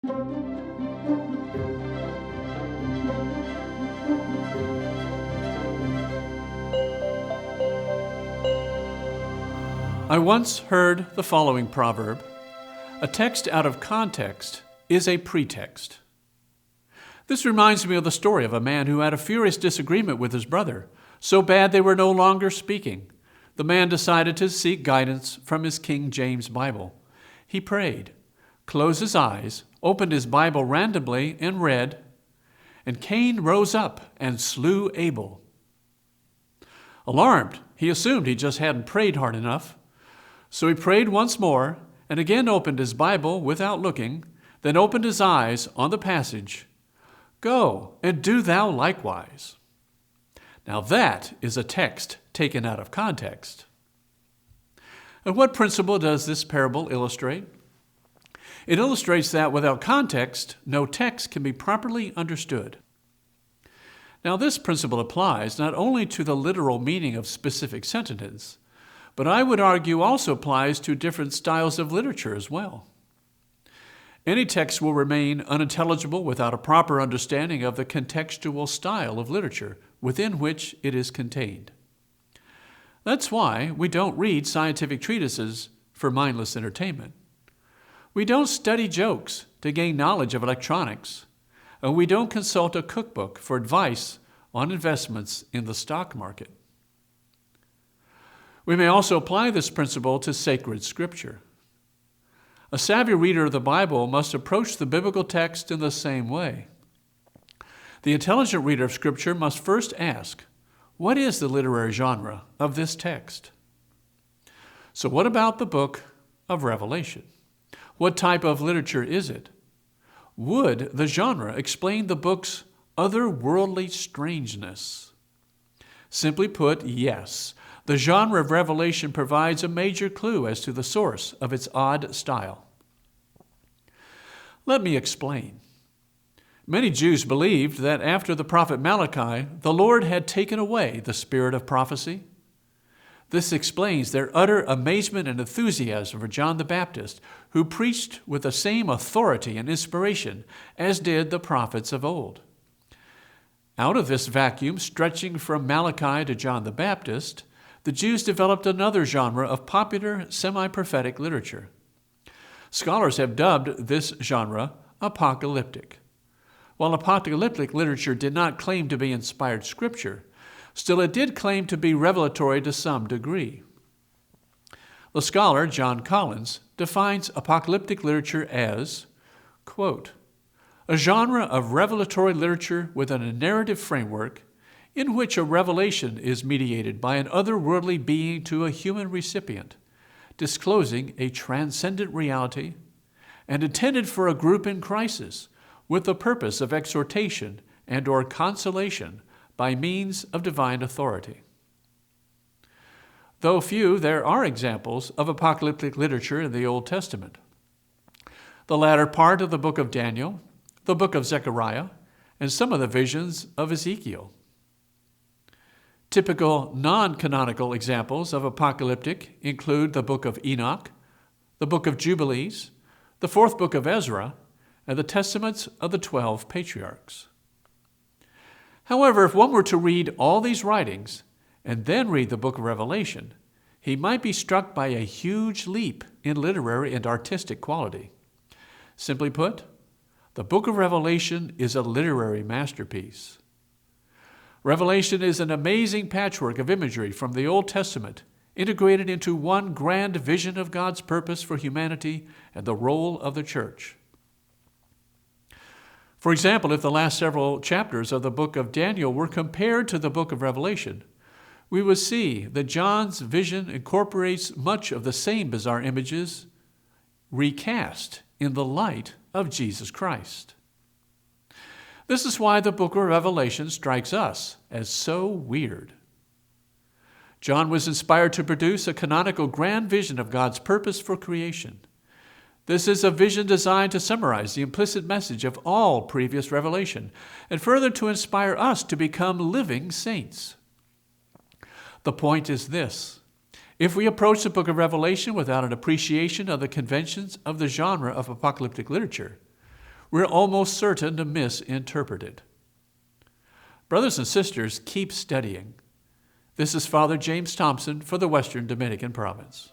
I once heard the following proverb: a text out of context is a pretext. This reminds me of the story of a man who had a furious disagreement with his brother, so bad they were no longer speaking. The man decided to seek guidance from his King James Bible. He prayed, closed his eyes, opened his Bible randomly, and read, "And Cain rose up and slew Abel." Alarmed, he assumed he just hadn't prayed hard enough. So he prayed once more, and again opened his Bible without looking, then opened his eyes on the passage, "Go and do thou likewise." Now that is a text taken out of context. And what principle does this parable illustrate? It illustrates that without context, no text can be properly understood. Now this principle applies not only to the literal meaning of specific sentences, but I would argue also applies to different styles of literature as well. Any text will remain unintelligible without a proper understanding of the contextual style of literature within which it is contained. That's why we don't read scientific treatises for mindless entertainment. We don't study jokes to gain knowledge of electronics, and we don't consult a cookbook for advice on investments in the stock market. We may also apply this principle to sacred scripture. A savvy reader of the Bible must approach the biblical text in the same way. The intelligent reader of scripture must first ask, what is the literary genre of this text? So what about the book of Revelation? What type of literature is it? Would the genre explain the book's otherworldly strangeness? Simply put, yes. The genre of Revelation provides a major clue as to the source of its odd style. Let me explain. Many Jews believed that after the prophet Malachi, the Lord had taken away the spirit of prophecy. This explains their utter amazement and enthusiasm for John the Baptist, who preached with the same authority and inspiration as did the prophets of old. Out of this vacuum, stretching from Malachi to John the Baptist, the Jews developed another genre of popular semi-prophetic literature. Scholars have dubbed this genre apocalyptic. While apocalyptic literature did not claim to be inspired scripture, still it did claim to be revelatory to some degree. The scholar John Collins defines apocalyptic literature as, quote, a genre of revelatory literature within a narrative framework in which a revelation is mediated by an otherworldly being to a human recipient, disclosing a transcendent reality, and intended for a group in crisis with the purpose of exhortation and or consolation by means of divine authority. Though few, there are examples of apocalyptic literature in the Old Testament. The latter part of the book of Daniel, the book of Zechariah, and some of the visions of Ezekiel. Typical non-canonical examples of apocalyptic include the book of Enoch, the book of Jubilees, the fourth book of Ezra, and the testaments of the 12 patriarchs. However, if one were to read all these writings and then read the book of Revelation, he might be struck by a huge leap in literary and artistic quality. Simply put, the book of Revelation is a literary masterpiece. Revelation is an amazing patchwork of imagery from the Old Testament, integrated into one grand vision of God's purpose for humanity and the role of the church. For example, if the last several chapters of the book of Daniel were compared to the book of Revelation, we would see that John's vision incorporates much of the same bizarre images recast in the light of Jesus Christ. This is why the book of Revelation strikes us as so weird. John was inspired to produce a canonical grand vision of God's purpose for creation. This is a vision designed to summarize the implicit message of all previous revelation, and further to inspire us to become living saints. The point is this: if we approach the book of Revelation without an appreciation of the conventions of the genre of apocalyptic literature, we're almost certain to misinterpret it. Brothers and sisters, keep studying. This is Father James Thompson for the Western Dominican Province.